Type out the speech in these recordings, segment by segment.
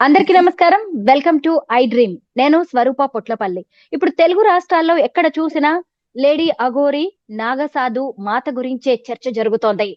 అందరికీ నమస్కారం. Welcome to I dream. నేను స్వరూప పొట్లపల్లి. ఇప్పుడు తెలుగు రాష్ట్రాల్లో ఎక్కడ చూసినా లేడీ అఘోరి, నాగసాధు మాత గురించే చర్చ జరుగుతోంది.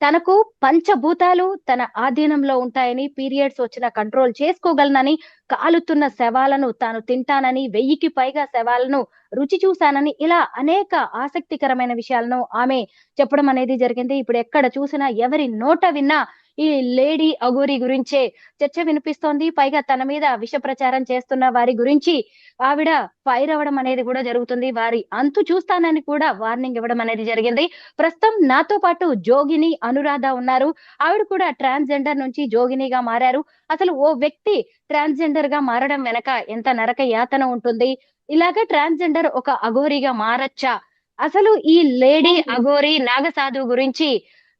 తనకు పంచభూతాలు తన ఆధీనంలో ఉంటాయని, పీరియడ్స్ వచ్చినా కంట్రోల్ చేసుకోగలనని, కాలుతున్న శవాలను తాను తింటానని, 1000కి పైగా శవాలను రుచి చూశానని, ఇలా అనేక ఆసక్తికరమైన విషయాలను ఆమె చెప్పడం అనేది జరిగింది. ఇప్పుడు ఎక్కడ చూసినా, ఎవరి నోట విన్నా ఈ లేడీ అఘోరి గురించే చర్చ వినిపిస్తోంది. పైగా తన మీద విష ప్రచారం చేస్తున్న వారి గురించి ఆవిడ ఫైర్ అవ్వడం అనేది కూడా జరుగుతుంది. వారి అంతు చూస్తానని కూడా వార్నింగ్ ఇవ్వడం అనేది జరిగింది. ప్రస్తుతం నాతో పాటు జోగిని అనురాధ ఉన్నారు. ఆవిడ కూడా ట్రాన్స్‌జెండర్ నుంచి జోగినిగా మారారు. అసలు ఓ వ్యక్తి ట్రాన్స్‌జెండర్‌గా మారడం వెనక ఎంత నరక యాతన ఉంటుంది? ఇలాగ ట్రాన్స్‌జెండర్ ఒక అఘోరిగా మారచ్చా? అసలు ఈ లేడీ అఘోరి నాగసాధు గురించి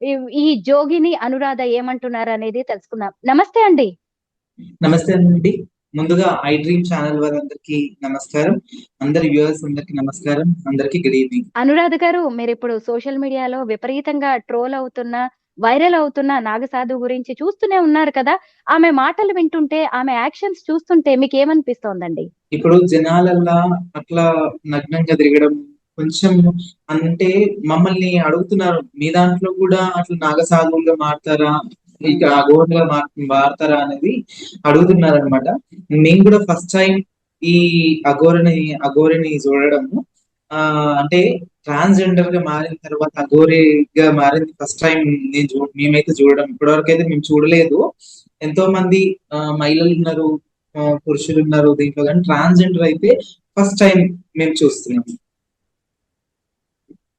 ఈ ఈ జోగిని అనురాధ ఏమంటున్నారనేది తెలుసుకుందాం. నమస్తే అండి. నమస్తే అండి. ముందుగా ఐ డ్రీమ్ ఛానల్ వారందరికీ నమస్కారం. అందరి వ్యూవర్స్ అందరికి నమస్కారం. అందరికి గుడ్ ఈవినింగ్. అనురాధ గారు, మీరిప్పుడు సోషల్ మీడియాలో విపరీతంగా ట్రోల్ అవుతున్న, వైరల్ అవుతున్న నాగసాధు గురించి చూస్తూనే ఉన్నారు కదా! ఆమె మాటలు వింటుంటే, ఆమె యాక్షన్స్ చూస్తుంటే మీకేమనిపిస్తోందండి? ఇప్పుడు జనాలల్లా అట్లా నగ్నంగా తిరగడం కొంచెం అంటే మమ్మల్ని అడుగుతున్నారు. మీ దాంట్లో కూడా అట్లా నాగసాధువులుగా మారతారా? ఇక అఘోరులుగా మారతారా అనేది అడుగుతున్నారనమాట. మేము కూడా ఫస్ట్ టైం ఈ అఘోరిని చూడడము. అంటే ట్రాన్స్‌జెండర్ గా మారిన తర్వాత అఘోరిగా మారింది ఫస్ట్ టైం మేమైతే చూడడం. ఇప్పటివరకు అయితే మేము చూడలేదు. ఎంతో మంది మహిళలున్నారు, పురుషులున్నారు దీంట్లో, కానీ ట్రాన్స్‌జెండర్ అయితే ఫస్ట్ టైం మేము చూస్తున్నాం.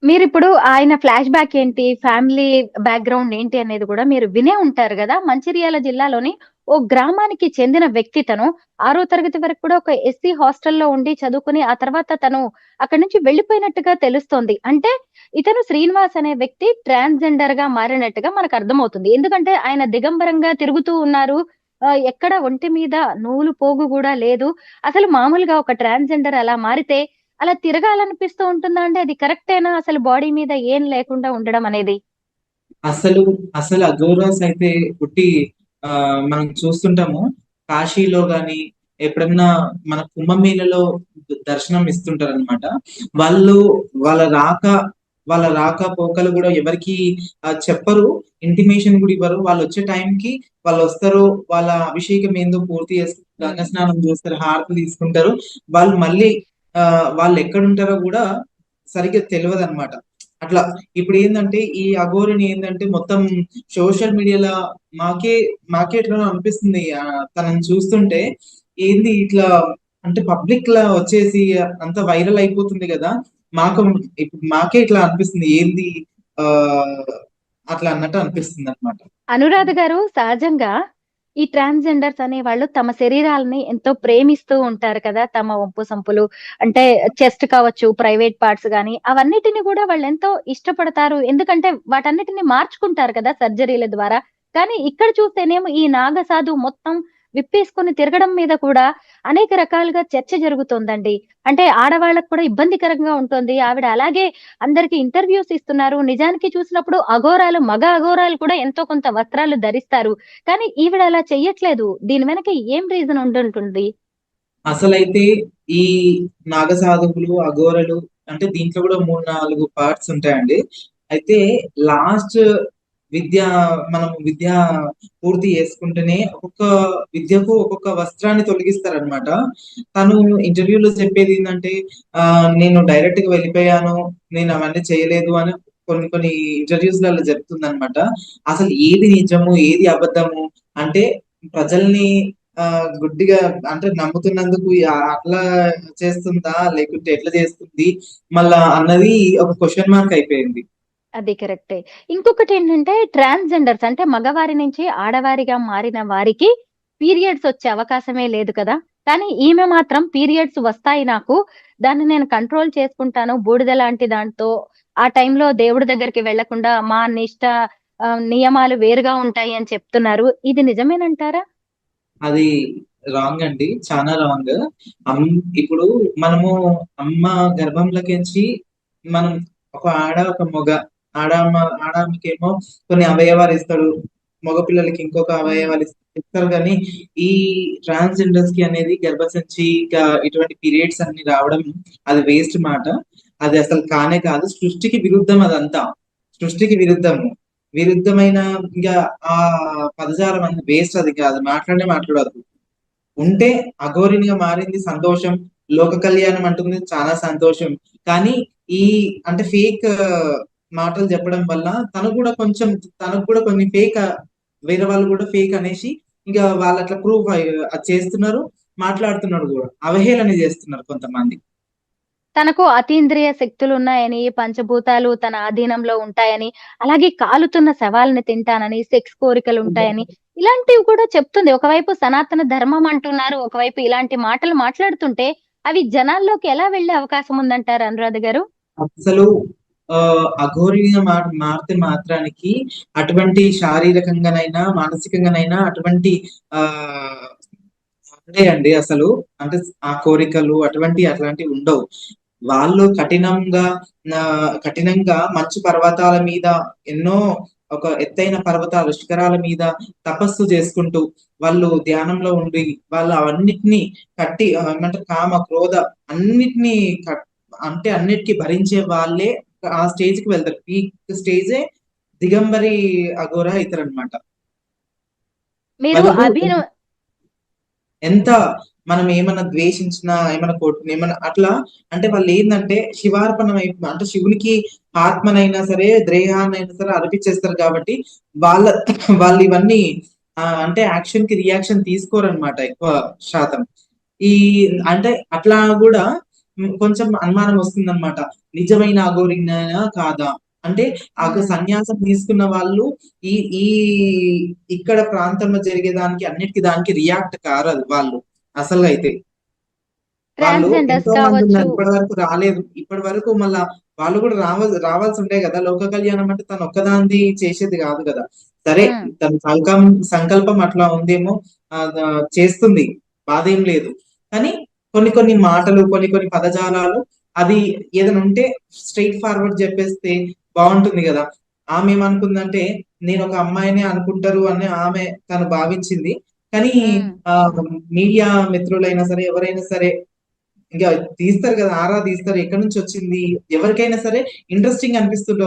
మీరిప్పుడు ఆయన ఫ్లాష్ బ్యాక్ ఏంటి? ఫ్యామిలీ బ్యాక్‌గ్రౌండ్ ఏంటి అనేది గూడా మీరు వినే ఉంటారు గదా! మంచిర్యాల జిల్లాలోని ఓ గ్రామానికి చెందిన వ్యక్తి తను. 6వ తరగతి వరకు కూడా ఒక ఎస్సీ హాస్టల్‌లో ఉండి చదువుకొని, ఆ తర్వాత తను అక్కడి నుంచి వెళ్ళిపోయినట్టుగా తెలుస్తోంది. అంటే ఇతను శ్రీనివాస్ అనే వ్యక్తి ట్రాన్స్‌జెండర్‌గా మారినట్టుగా మనకర్థమవుతుంది. ఎందుకంటే ఆయన దిగంబరంగా తిరుగుతూ ఉన్నారు. ఎక్కడ ఒంటి మీద నూలు పోగు గూడా లేదు. అసలు మామూలుగా ఒక ట్రాన్స్‌జెండర్ అలా మారితే అలా తిరగాలనిపిస్తూ ఉంటుందా అండి? అది కరెక్టేనా అసలు బాడీ మీద ఏం లేకుండా ఉండడం అనేది? అసలు అసలు అఘోరాస్ అయితే పుట్టి మనం చూస్తుంటాము. కాశీలో గాని ఎప్పుడన్నా మన కుంభమేళలో దర్శనం ఇస్తుంటారనమాట. వాళ్ళు వాళ్ళ రాక వాళ్ళ రాకపోకలు కూడా ఎవరికి చెప్పరు. ఇంటిమేషన్ కూడా ఇవ్వరు. వాళ్ళు వచ్చే టైంకి వాళ్ళు వస్తారు. వాళ్ళ అభిషేకం ఏందో పూర్తి చేస్తారు. గంగా స్నానం చేస్తారు. హారతి తీసుకుంటారు. వాళ్ళు మళ్ళీ వాళ్ళు ఎక్కడుంటారో కూడా సరిగ్గా తెలవదనమాట. అట్లా ఇప్పుడు ఏందంటే ఈ అఘోరిని ఏందంటే మొత్తం సోషల్ మీడియాలో మాకే మాకే ఎట్లా అనిపిస్తుంది. తనని చూస్తుంటే ఏంది ఇట్లా అంటే పబ్లిక్ లా వచ్చేసి అంత వైరల్ అయిపోతుంది కదా. మాకు ఇప్పుడు మాకే ఇట్లా అనిపిస్తుంది. ఏంది ఆ అట్లా అన్నట్టు అనిపిస్తుంది అనమాట. అనురాధ గారు, సహజంగా ఈ ట్రాన్స్‌జెండర్స్ అనేవాళ్ళు తమ శరీరాలని ఎంతో ప్రేమిస్తూ ఉంటారు కదా! తమ ఒంపు సంపులు అంటే చెస్ట్ కావచ్చు, ప్రైవేట్ పార్ట్స్ గాని అవన్నిటిని గూడా వాళ్ళెంతో ఇష్టపడతారు. ఎందుకంటే వాటన్నిటిని మార్చుకుంటారు కదా సర్జరీల ద్వారా. కానీ ఇక్కడ చూస్తేనేమో ఈ నాగసాధు మొత్తం విప్పేసుకొని తిరగడం మీద కూడా అనేక రకాలుగా చర్చ జరుగుతోందండి. అంటే ఆడవాళ్ళకి కూడా ఇబ్బందికరంగా ఉంటుంది. ఆవిడ అలాగే అందరికి ఇంటర్‌వ్యూస్ ఇస్తున్నారు. నిజానికి చూసినప్పుడు అఘోరాలు, మగ అఘోరాలు కూడా ఎంతో కొంత వస్త్రాలు ధరిస్తారు. కానీ ఈవిడ అలా చెయ్యట్లేదు. దీని వెనక ఏం రీజన్ ఉండుంటుంది? అసలైతే ఈ నాగసాధువులు, అఘోరలు అంటే దీంట్లో కూడా 3, 4 పార్ట్స్ ఉంటాయండి. అయితే లాస్ట్ విద్య విద్య పూర్తి చేసుకుంటేనే ఒక్కొక్క విద్యకు ఒక్కొక్క వస్త్రాన్ని తొలగిస్తారనమాట. తను ఇంటర్వ్యూలో చెప్పేది ఏంటంటే నేను డైరెక్ట్ గా వెళ్ళిపోయాను, నేను అవన్నీ చేయలేదు అని కొన్ని కొన్ని ఇంటర్వ్యూస్లలో చెప్తుందనమాట. అసలు ఏది నిజము, ఏది అబద్ధము అంటే ప్రజల్ని గుడ్డిగా అంటే నమ్ముతున్నందుకు అట్లా చేస్తుందా? లేకుంటే ఎట్లా చేస్తుంది? మళ్ళా అన్నది ఒక క్వెషన్ మార్క్ అయిపోయింది. అది కరెక్టే. ఇంకొకటేంటంటే ట్రాన్స్‌జెండర్స్ అంటే మగవారి నుంచి ఆడవారిగా మారిన వారికి పీరియడ్స్ వచ్చే అవకాశమే లేదు కదా! కానీ ఈమె మాత్రం పీరియడ్స్ వస్తాయి నాకు. దాన్ని నేను కంట్రోల్ చేసుకుంటాను. బూడిద లాంటి దాంతో ఆ టైంలో దేవుడి దగ్గరికి వెళ్ళకుండా మా నియమాలు వేరుగా ఉంటాయి అని చెప్తున్నారు. ఇది నిజమేనంటారా? అది రాంగ్ అండి. చాలా రాంగ్. అమ్ ఇప్పుడు మనము అమ్మ గర్భంలోకించి మనం ఒక ఆడ, ఒక మగ. ఆడామెకేమో కొన్ని అవయవాలు ఇస్తాడు. మగపిల్లలకి ఇంకొక అవయవాలు ఇస్తారు కానీ ఈ ట్రాన్స్జెండర్స్ కి అనేది గర్భసంచి ఇంకా ఇటువంటి పీరియడ్స్ అన్ని రావడం అది వేస్ట్ మాట. అది అసలు కానే కాదు, సృష్టికి విరుద్ధం అదంతా. సృష్టికి విరుద్ధమైన ఇంకా ఆ పదజాలం అంత వేస్ట్, అది కాదు, మాట్లాడదు. ఉంటే అఘోరినిగా మారింది సంతోషం, లోక కళ్యాణం అంటుంది చాలా సంతోషం. కానీ ఈ అంటే ఫేక్ మాటలు చెప్పడం వల్ల తనకు కూడా కొన్ని ఫేక్, వేరే వాళ్ళు కూడా ఫేక్ అనేసి ఇంకా వాళ్ళు అట్లా ప్రూఫ్ అది చేస్తున్నారు, మాట్లాడుతున్నాడు కూడా, అవహేళన చేస్తున్నారు కొంతమంది. తనకు అతీంద్రియ శక్తులు ఉన్నాయని, పంచభూతాలు తన ఆధీనంలో ఉంటాయని, అలాగే కాలుతున్న శవాలను తింటానని, సెక్స్ కోరికలు ఉంటాయని, ఇలాంటివి కూడా చెప్తుంది. ఒకవైపు సనాతన ధర్మం అంటున్నారు, ఒకవైపు ఇలాంటి మాటలు మాట్లాడుతుంటే అవి జనాల్లోకి ఎలా వెళ్ళే అవకాశం ఉందంటారు అనురాధ గారు? అసలు అఘోరిగా మారితే మాత్రానికి అటువంటి శారీరకంగానైనా మానసికంగానైనా అటువంటి ఆ అంటే అండి అసలు అంటే ఆ కోరికలు అట్లాంటివి ఉండవు. వాళ్ళు కఠినంగా మంచు పర్వతాల మీద ఎన్నో ఒక ఎత్తైన పర్వతాలు శిఖరాల మీద తపస్సు చేసుకుంటూ వాళ్ళు ధ్యానంలో ఉండి వాళ్ళు అవన్నిటిని ఏమంటారు కామ క్రోధ అన్నిటినీ అంటే అన్నిటికీ భరించే వాళ్ళే ఆ స్టేజ్ కి వెళ్తారు. పీక్ స్టేజే దిగంబరి అఘోరా అవుతారనమాట. మీరు వాళ్ళకు అభిను ఎంత మనం ఏమన్నా ద్వేషించినా ఏమన్నా కొట్టిన ఏమన్నా అట్లా అంటే వాళ్ళు ఏంటంటే శివార్పణం అంటే శివునికి ఆత్మనైనా సరే ద్రేహాన్నైనా సరే అర్పించేస్తారు కాబట్టి వాళ్ళ వాళ్ళు ఇవన్నీ అంటే యాక్షన్ కి రియాక్షన్ తీసుకోరనమాట ఎక్కువ శాతం. ఈ అంటే అట్లా కూడా కొంచెం అనుమానం వస్తుందన్నమాట, నిజమైన అఘోరినా కాదా అంటే ఆ సన్యాసం తీసుకున్న వాళ్ళు ఈ ఈ ఇక్కడ ప్రాంతంలో జరిగేదానికి అన్నిటికీ దానికి రియాక్ట్ కారదు వాళ్ళు. అసలు అయితే వాళ్ళు ట్రాన్స్జెండర్స్ ఎంతో మంది కావచ్చు. ఉన్నారు, ఇప్పటి వరకు రాలేదు. ఇప్పటి వరకు మళ్ళా వాళ్ళు కూడా రావాల్సి ఉండే కదా. లోక కళ్యాణం అంటే తను ఒక్కదాంది చేసేది కాదు కదా. సరే, ఉమ్, తన సంకల్పం అట్లా ఉందేమో, చేస్తుంది, బాధ ఏం లేదు. కానీ కొన్ని మాటలు కొన్ని పదజాలాలు అది ఏదైనా ఉంటే స్ట్రైట్ ఫార్వర్డ్ చెప్పేస్తే బాగుంటుంది కదా. ఆమె ఏమనుకుందంటే నేను ఒక అమ్మాయినే అనుకుంటారు అని తను భావించింది. కానీ ఉమ్. ఆ మీడియా మిత్రులైనా సరే ఎవరైనా సరే ఇంకా తీస్తారు కదా, ఆరా తీస్తారు, ఎక్కడి నుంచి వచ్చింది, ఎవరికైనా సరే ఇంట్రెస్టింగ్ అనిపిస్తుంది.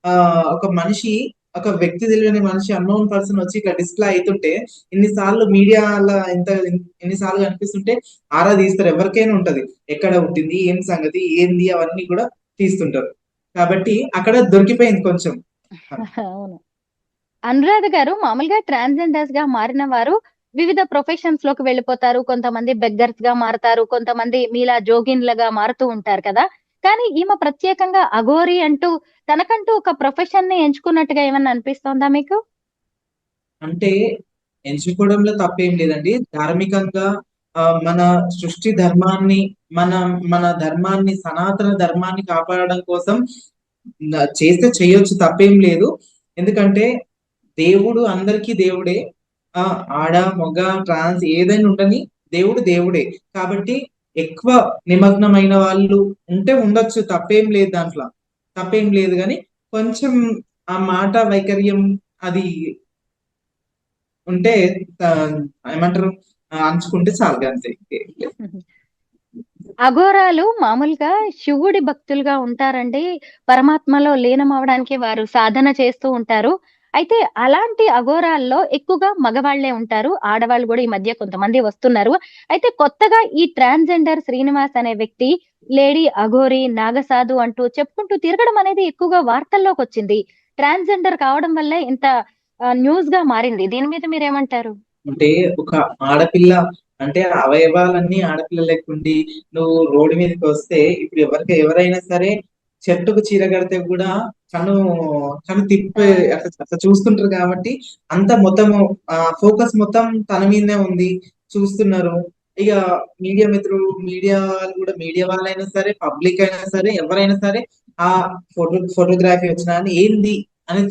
ఆ ఒక మనిషి, ఒక వ్యక్తి తెలియని మనిషి, అన్నోన్ పర్సన్ వచ్చి ఇట్లా డిస్ప్లే అవుతుంటే ఇన్నిసార్లు మీడియాలో ఎన్నిసార్లు కనిపిస్తుంటే ఆరా తీస్తారు. ఎవరికైనా ఉంటది ఎక్కడ పుట్టింది, ఏం సంగతి ఏంది, అవన్నీ కూడా తీస్తుంటారు. కాబట్టి అక్కడ దొరికిపోయింది కొంచెం. అవును. అనురాధ గారు, మామూలుగా ట్రాన్స్జెండర్స్ గా మారిన వారు వివిధ ప్రొఫెషన్స్ లోకి వెళ్ళిపోతారు. కొంతమంది బెగ్గర్స్ గా మారతారు, కొంతమంది మీలా జోగిన్లుగా మారుతూ ఉంటారు కదా. కానీ ఈమె ప్రత్యేకంగా అఘోరి అంటూ తనకంటూ ఒక ప్రొఫెషన్ ని ఎంచుకున్నట్టుగా ఏమన్నా అనిపిస్తోందా మీకు? అంటే ఎంచుకోవడంలో తప్పేం లేదండి. ధార్మికంగా మన సృష్టి ధర్మాన్ని, మన మన ధర్మాన్ని, సనాతన ధర్మాన్ని కాపాడడం కోసం చేస్తే చేయొచ్చు, తప్పేం లేదు. ఎందుకంటే దేవుడు అందరికీ దేవుడే. ఆ ఆడ మగ ట్రాన్స్ ఏదైనా ఉండని, దేవుడు దేవుడే. కాబట్టి ఎక్కువ నిమగ్నమైన వాళ్ళు ఉంటే ఉండొచ్చు, తప్పేం లేదు, దాంట్లో తప్పేం లేదు. కానీ కొంచెం ఆ మాట వైఖర్యం అది ఉంటే ఆ, ఏమంటారు, అంచుకుంటే చాలు అంతే. అఘోరాలు మామూలుగా శివుడి భక్తులుగా ఉంటారండి. పరమాత్మలో లీనం అవడానికి వారు సాధన చేస్తూ ఉంటారు. అయితే అలాంటి అఘోరాల్లో ఎక్కువగా మగవాళ్లే ఉంటారు. ఆడవాళ్ళు కూడా ఈ మధ్య కొంతమంది వస్తున్నారు. అయితే కొత్తగా ఈ ట్రాన్స్జెండర్ శ్రీనివాస్ అనే వ్యక్తి లేడీ అఘోరి, నాగసాధు అంటూ చెప్పుకుంటూ తిరగడం అనేది ఎక్కువగా వార్తల్లోకి వచ్చింది. ట్రాన్స్జెండర్ కావడం వల్లే ఇంత న్యూస్ గా మారింది. దీని మీద మీరేమంటారు? అంటే ఒక ఆడపిల్ల అంటే అవయవాలన్నీ ఆడపిల్ల లెక్కుండి నువ్వు రోడ్డు మీదకి వస్తే ఇప్పుడు ఎవరైనా సరే చెట్టుకు చీర కడితే కూడా కను కను తిప్పే అవును. అట్లా చూస్తుంటారు. కాబట్టి అంత మొత్తము ఫోకస్ మొత్తం తన మీదనే ఉంది, చూస్తున్నారు. ఇక మీడియా వాళ్ళు కూడా, మీడియా వాళ్ళైనా సరే పబ్లిక్ అయినా సరే ఎవరైనా సరే ఆ ఫోటోగ్రఫీ వచ్చినా అని ఏంది అని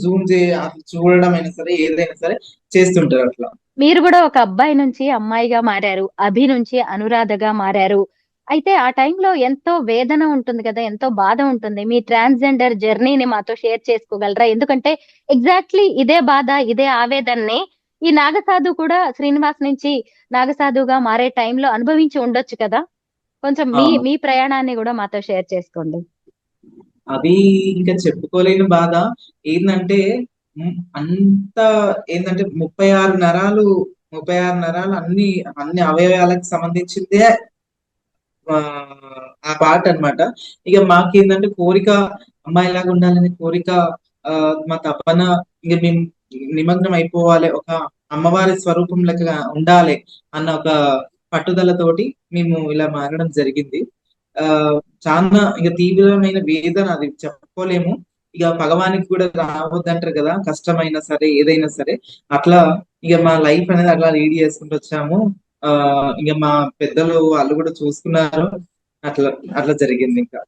చూడడం అయినా సరే ఏదైనా సరే చేస్తుంటారు అట్లా. మీరు కూడా ఒక అబ్బాయి నుంచి అమ్మాయిగా మారారు. అభి నుంచి అనురాధగా మారారు. అయితే ఆ టైంలో ఎంతో వేదన ఉంటుంది కదా! ఎంతో బాధ ఉంటుంది. మీ ట్రాన్స్‌జెండర్ జర్నీని మాతో షేర్ చేసుకోగలరా? ఎందుకంటే ఎగ్జాక్ట్‌లీ ఇదే బాధ, ఇదే ఆవేదనని ఈ నాగసాధు కూడా శ్రీనివాస్ నుంచి నాగసాధుగా మారే టైంలో అనుభవించి ఉండొచ్చు కదా! కొంచెం మీ అవును. మీ ప్రయాణాన్ని గూడా మాతో షేర్ చేసుకోండి. అది ఇంకా చెప్పుకోలేని బాధ. ఏందంటే అంత ఏందంటే 36 నరాలు అన్ని అవయవాలకు సంబంధించిందే ఆ పాట అన్నమాట. ఇక మాకేందంటే కోరిక అమ్మాయిలాగా ఉండాలనే కోరిక, మా తపన, ఇక మేము నిమగ్నం అయిపోవాలి, ఒక అమ్మవారి స్వరూపం లెక్క ఉండాలి అన్న ఒక పట్టుదలతోటి మేము ఇలా మారడం జరిగింది. ఆ చాలా ఇక తీవ్రమైన వేదన, అది చెప్పుకోలేము. ఇక భగవానికి కూడా రావద్దంటారు కదా, కష్టమైనా సరే ఏదైనా సరే. అట్లా ఇక మా లైఫ్ అనేది అట్లా లీడ్ చేసుకుంటూ వచ్చాము. ఆ ఇక మా పెద్దలు వాళ్ళు కూడా చూసుకున్నారు. అట్లా అట్లా జరిగింది ఇంకా.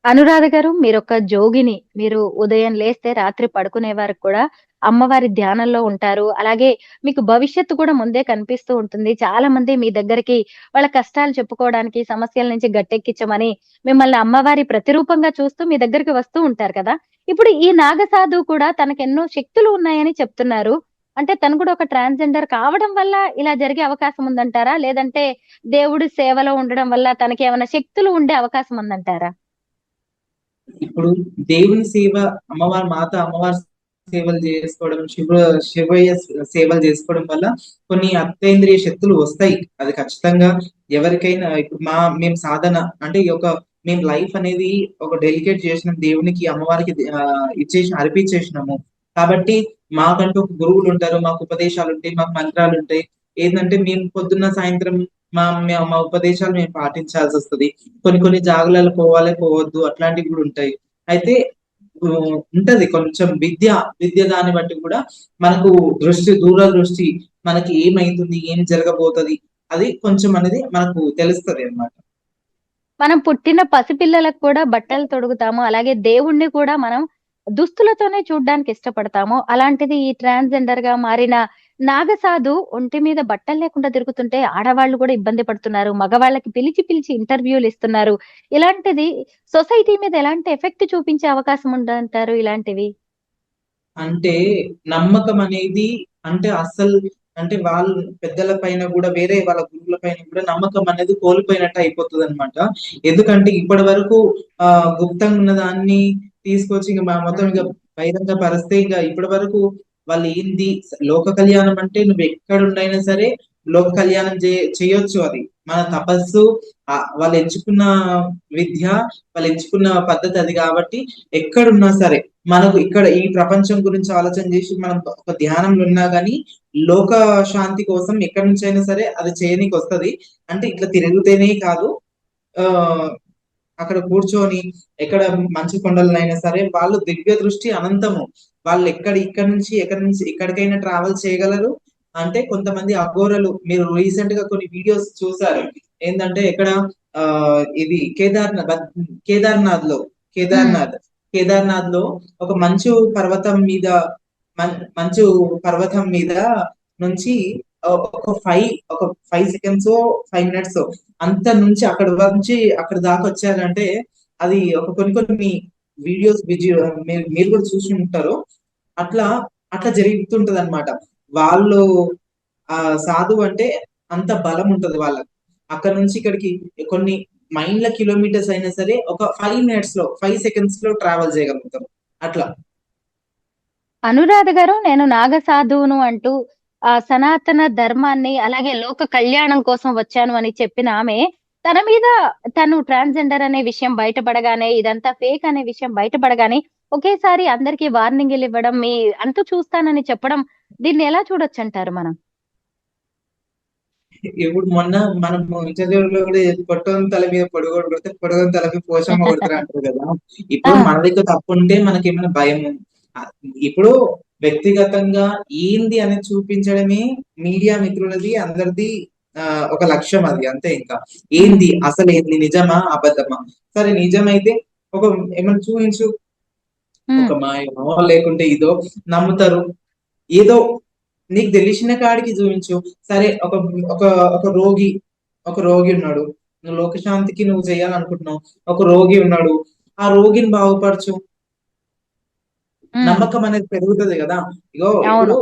అనురాధ గారు మీరొక జోగిని. మీరు ఉదయం లేస్తే రాత్రి పడుకునే వరకు కూడా అమ్మవారి ధ్యానంలో ఉంటారు. అలాగే మీకు భవిష్యత్తు కూడా ముందే కనిపిస్తూ ఉంటుంది. చాలా మంది మీ దగ్గరికి వాళ్ళ కష్టాలు చెప్పుకోవడానికి, సమస్యల నుంచి గట్టెక్కించమని మిమ్మల్ని అమ్మవారి ప్రతిరూపంగా చూస్తూ మీ దగ్గరికి వస్తూ ఉంటారు కదా! ఇప్పుడు ఈ నాగసాధువు కూడా తనకెన్నో శక్తులు ఉన్నాయని చెప్తున్నారు. అంటే తను కూడా ఒక ట్రాన్స్‌జెండర్ కావడం వల్ల ఇలా జరిగే అవకాశం ఉందంటారా? లేదంటే దేవుడి సేవలో ఉండడం వల్ల తనకేమైనా శక్తులు ఉండే అవకాశం ఉందంటారా? ఇప్పుడు దేవుని సేవ, అమ్మవారి సేవలు చేసుకోవడం, శివయ్య సేవలు చేసుకోవడం వల్ల కొన్ని అతీంద్రియ శక్తులు వస్తాయి. అది ఖచ్చితంగా ఎవరికైనా. ఇప్పుడు మేము సాధన అంటే మేము లైఫ్ అనేది ఒక డెలికేట్ చేసిన దేవునికి, అమ్మవారికి అర్పించేసినాము. కాబట్టి మాకంటూ ఒక గురువులు ఉంటారు, మాకు ఉపదేశాలు ఉంటాయి, మాకు మంత్రాలు ఉంటాయి. ఏంటంటే మేము పొద్దున్న సాయంత్రం మా ఉపదేశాలు మేము పాటించాల్సి వస్తది. కొన్ని కొన్ని జాగ్రత్తలు పోవాలి, పోవద్దు, అట్లాంటివి కూడా ఉంటాయి. అయితే ఉంటది కొంచెం విద్య దాన్ని బట్టి కూడా మనకు దూరదృష్టి, మనకి ఏమైతుంది, ఏం జరగబోతది, అది కొంచెం అనేది మనకు తెలుస్తది అన్నమాట. మనం పుట్టిన పసిపిల్లలకు కూడా బట్టలు తొడుగుతాము. అలాగే దేవుడిని కూడా మనం దుస్తులతోనే చూడ్డానికి ఇష్టపడతాము. అలాంటిది ఈ ట్రాన్స్‌జెండర్‌గా మారిన నాగసాధు ఒంటి మీద బట్టలు లేకుండా తిరుగుతుంటే ఆడవాళ్ళు కూడా ఇబ్బంది పడుతున్నారు. మగవాళ్ళకి పిలిచి పిలిచి ఇంటర్వ్యూలు ఇస్తున్నారు. ఇలాంటిది సొసైటీ మీద ఎలాంటి ఎఫెక్ట్ చూపించే అవకాశం ఉందంటారు ఇలాంటివి? అంటే నమ్మకం అనేది, అంటే అస్సలు, అంటే వాళ్ళ పెద్దల పైన కూడా, వేరే వాళ్ళ గురువుల పైన కూడా నమ్మకం అనేది కోల్పోయినట్టు అయిపోతుంది అనమాట. ఎందుకంటే ఇప్పటి వరకు గుప్తంగా ఉన్న దాన్ని తీసుకొచ్చి ఇంకా మొత్తం ఇక బహిరంగ పరిస్తే, ఇంకా ఇప్పటి వరకు వాళ్ళు ఏంది, లోక కళ్యాణం అంటే నువ్వు ఎక్కడుండైనా సరే లోక కళ్యాణం చేయొచ్చు. అది మన తపస్సు, వాళ్ళు ఎంచుకున్న విద్య, వాళ్ళు ఎంచుకున్న పద్ధతి అది. కాబట్టి ఎక్కడున్నా సరే మనకు ఇక్కడ ఈ ప్రపంచం గురించి ఆలోచన చేసి మనం ఒక ధ్యానంలో ఉన్నా గానీ లోక శాంతి కోసం ఎక్కడి నుంచి అయినా సరే అది చేయనీకి వస్తది. అంటే ఇట్లా తిరుగుతేనే కాదు, ఆ అక్కడ కూర్చొని ఎక్కడ మంచు కొండలనైనా సరే వాళ్ళు దివ్య దృష్టి అనంతము. వాళ్ళు ఎక్కడి నుంచి ఎక్కడికైనా ట్రావెల్ చేయగలరు. అంటే కొంతమంది అఘోరలు, మీరు రీసెంట్ గా కొన్ని వీడియోస్ చూసారు. ఏంటంటే ఎక్కడ ఆ ఇది కేదార్నాథ్ లో హ్మ్. కేదార్నాథ్ కేదార్నాథ్ లో ఒక మంచు పర్వతం మీద నుంచి ఒక 5 సెకండ్స్ 5 మినిట్స్ అంత నుంచి అక్కడ దాకా వచ్చారంటే, అది ఒక కొన్ని కొన్ని వీడియోస్ మీరు కూడా చూసి ఉంటారు. అట్లా అట్లా జరుగుతుంటది అనమాట. వాళ్ళు ఆ సాధువు అంటే అంత బలం ఉంటది వాళ్ళకి. అక్కడ నుంచి ఇక్కడికి కొన్ని మైళ్ళ కిలోమీటర్స్ అయినా సరే ఒక 5 సెకండ్స్ లో ట్రావెల్ చేయగలుగుతారు. అట్లా. అనురాధ గారు, నేను నాగసాధువును అంటూ సనాతన ధర్మాన్ని, అలాగే లోక కళ్యాణం కోసం వచ్చాను అని చెప్పిన ఆమె, తన మీద తను ట్రాన్స్‌జెండర్ అనే విషయం బయటపడగానే, ఇదంతా ఫేక్ అనే విషయం బయటపడగానే, ఒకేసారి అందరికి వార్నింగులు ఇవ్వడం, మీ అంతు చూస్తానని చెప్పడం, దీన్ని ఎలా చూడొచ్చంటారు మనం? ఇప్పుడు మొన్న మనం ఇంటర్వ్యూలో కూడా పొట్టోని తల మీద పొడుగోడు కొడితే పొడుగోని తల మీద పోషమ్మ కొడతారు అంటారు కదా. ఇప్పుడు ఆ! మన దగ్గర తప్పు ఉంటే మనకేమైనా భయము? ఆ, ఇప్పుడు వ్యక్తిగతంగా ఏంది అనేది చూపించడమే మీడియా మిత్రులది, అందరిది ఒక లక్ష్యం. అది అంతే. ఇంకా హ్మ్. ఏంది అసలు, ఏంది నిజమా అబద్ధమా? సరే నిజమైతే ఒక ఏమైనా చూపించు, హ్మ్. ఒక మాయమో లేకుంటే ఇదో నమ్ముతారు. ఏదో నీకు తెలిసిన కాడికి చూపించు. సరే ఒక ఒక ఒక రోగి ఉన్నాడు. నువ్వు లోకశాంతికి నువ్వు చేయాలనుకుంటున్నావు. ఒక రోగి ఉన్నాడు, ఆ రోగిని బాగుపరచు. ఉమ్, నమ్మకం అనేది పెరుగుతది కదా. ఇగో అవును. ఇప్పుడు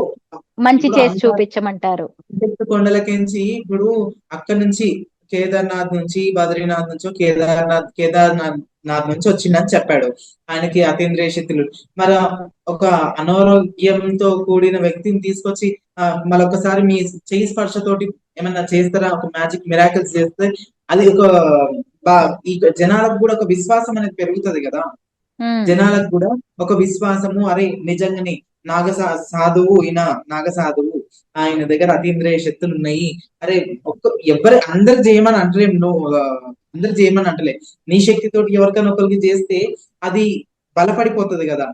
మంచి ఇప్పుడు చేసి అంత చూపించమంటారు. ఎత్తు కొండలకించి ఇప్పుడు అక్కడ నుంచి కేదార్నాథ్ నుంచి బద్రీనాథ్ నుంచో కేదార్నాథ్ నుంచి వచ్చిందని చెప్పాడు. ఆయనకి అతీంద్రియ శక్తులు. మరి ఒక అనారోగ్యంతో కూడిన వ్యక్తిని తీసుకొచ్చి మరొకసారి మీ చేయి స్పర్శతోటి ఏమన్నా చేస్తారా? ఒక మ్యాజిక్ మిరాకిల్స్ చేస్తే అది ఒక ఈ జనాలకు కూడా ఒక విశ్వాసం అనేది పెరుగుతది కదా. ఉమ్. జనాలకు కూడా ఒక విశ్వాసము, అరే నిజంగానే సాధువు ఈయన, నాగ సాధువు, ఆయన దగ్గర అతీంద్రియ శక్తులు ఉన్నాయి. అరే ఎవరు అందరు చేయమని అంటలేం, నువ్వు అందరు చేయమని అంటలే. నీ శక్తితోటి ఎవరికైనా ఒకరికి చేస్తే అది బలపడిపోతుంది కదా.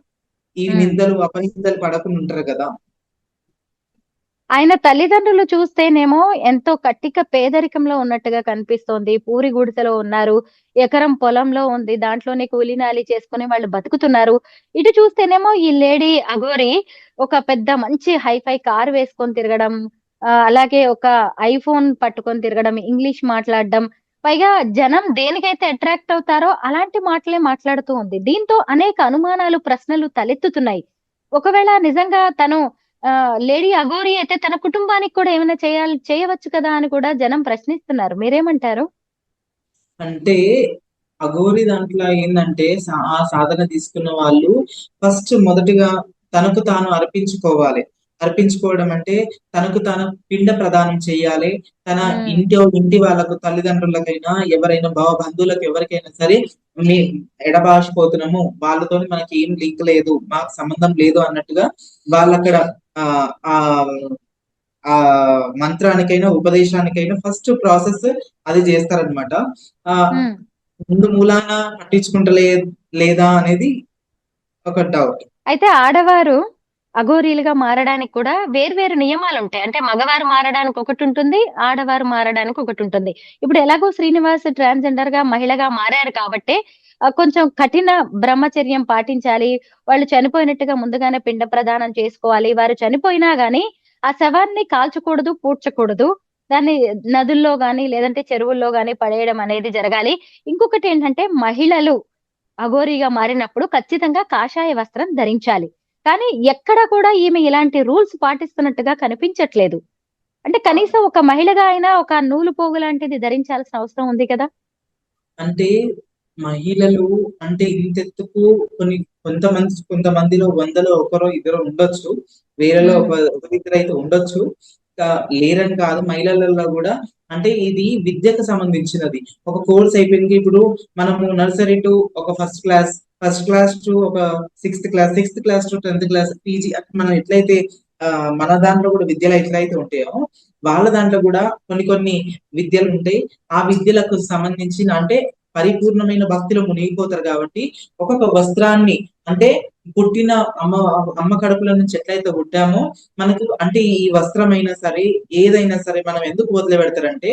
ఈ ఉమ్. నిందలు అపనిందలు పడకుండా ఉంటారు కదా. ఆయన తల్లిదండ్రులు చూస్తేనేమో ఎంతో కట్టిక పేదరికంలో ఉన్నట్టుగా కనిపిస్తోంది. పూరి గుడిసెలో ఉన్నారు. ఎకరం పొలంలో ఉంది. దాంట్లోనే కూలీనాలి చేసుకుని వాళ్ళు బతుకుతున్నారు. ఇటు చూస్తేనేమో ఈ లేడీ అఘోరి ఒక పెద్ద మంచి హైఫై కార్ వేసుకొని తిరగడం, అలాగే ఒక ఐఫోన్ పట్టుకొని తిరగడం, ఇంగ్లీష్ మాట్లాడడం, పైగా జనం దేనికైతే అట్రాక్ట్ అవుతారో అలాంటి మాటలే మాట్లాడుతూ ఉంది. దీంతో అనేక అనుమానాలు, ప్రశ్నలు తలెత్తుతున్నాయి. ఒకవేళ నిజంగా తను లేడీ అఘోరి అయితే తన కుటుంబానికి కూడా ఏమైనా చేయవచ్చు కదా అని కూడా జనం ప్రశ్నిస్తున్నారు. మీరేమంటారు? అంటే అఘోరి దాంట్లో ఏంటంటే ఆ సాధన తీసుకున్న వాళ్ళు ఫస్ట్ మొదటిగా తనకు తాను అర్పించుకోవాలి. అర్పించుకోవడం అంటే తనకు తాను పిండ ప్రదానం చేయాలి. తన ఉమ్. ఇంటి వాళ్ళకు, తల్లిదండ్రులకైనా, ఎవరైనా బంధువులకు, ఎవరికైనా సరే మీ ఎడబాసిపోతున్నాము, వాళ్ళతో మనకి ఏం లింక్ లేదు, మాకు సంబంధం లేదు అన్నట్టుగా వాళ్ళక్కడ ఆ ఆ ఆ మంత్రానికైనా ఉపదేశానికైనా ఫస్ట్ ప్రాసెస్ అది చేస్తారనమాట. ఆ ఉమ్. ముందు మూలాన పట్టించుకుంటలే లేదా అనేది ఒక డౌట్. అయితే ఆడవారు అఘోరీలుగా మారడానికి కూడా వేర్వేరు నియమాలు ఉంటాయి. అంటే మగవారు మారడానికి ఒకటి ఉంటుంది, ఆడవారు మారడానికి ఒకటి ఉంటుంది. ఇప్పుడు ఎలాగో శ్రీనివాస్ ట్రాన్స్‌జెండర్ గా మహిళగా మారారు కాబట్టి కొంచెం కఠిన బ్రహ్మచర్యం పాటించాలి. వాళ్ళు చనిపోయినట్టుగా ముందుగానే పిండ ప్రదానం చేసుకోవాలి. వారు చనిపోయినా గాని ఆ శవాన్ని కాల్చకూడదు, పూడ్చకూడదు. దాన్ని నదుల్లో గాని, లేదంటే చెరువుల్లో గాని పడేయడం అనేది జరగాలి. ఇంకొకటేంటంటే మహిళలు అఘోరీగా మారినప్పుడు ఖచ్చితంగా కాషాయ వస్త్రం ధరించాలి. కానీ ఎక్కడ కూడా ఈమె ఇలాంటి రూల్స్ పాటిస్తున్నట్టుగా కనిపించట్లేదు. అంటే కనీసం ఒక మహిళగా అయినా ఒక నూలు పోగు లాంటిది ధరించాల్సిన అవసరం ఉంది కదా! అంటే మహిళలు అంటే ఇంతెత్తుకు కొంతమందిలో వందలో ఒకరో ఇద్దరు ఉండొచ్చు. వేరేలో హ్మ్. ఒకరిద్దరు అయితే ఉండొచ్చు. లేరని కాదు. మహిళలలో కూడా అంటే ఇది విద్యకు సంబంధించినది. ఒక కోర్స్ అయిపోయింది. ఇప్పుడు మనము నర్సరీ టు ఒక ఫస్ట్ క్లాస్ టు ఒక sixth class to 10th class PG మనం ఎట్లయితే మన దాంట్లో కూడా విద్యలు ఎట్లయితే ఉంటాయో, వాళ్ళ దాంట్లో కూడా కొన్ని విద్యలు ఉంటాయి. ఆ విద్యలకు సంబంధించిన అంటే పరిపూర్ణమైన భక్తిలో మునిగిపోతారు కాబట్టి ఒక్కొక్క వస్త్రాన్ని అంటే పుట్టిన అమ్మ అమ్మ కడుపులో నుంచి ఎట్లయితే పుట్టామో మనకు అంటే ఈ వస్త్రం అయినా సరే, ఏదైనా సరే మనం ఎందుకు వదిలిపెడతారంటే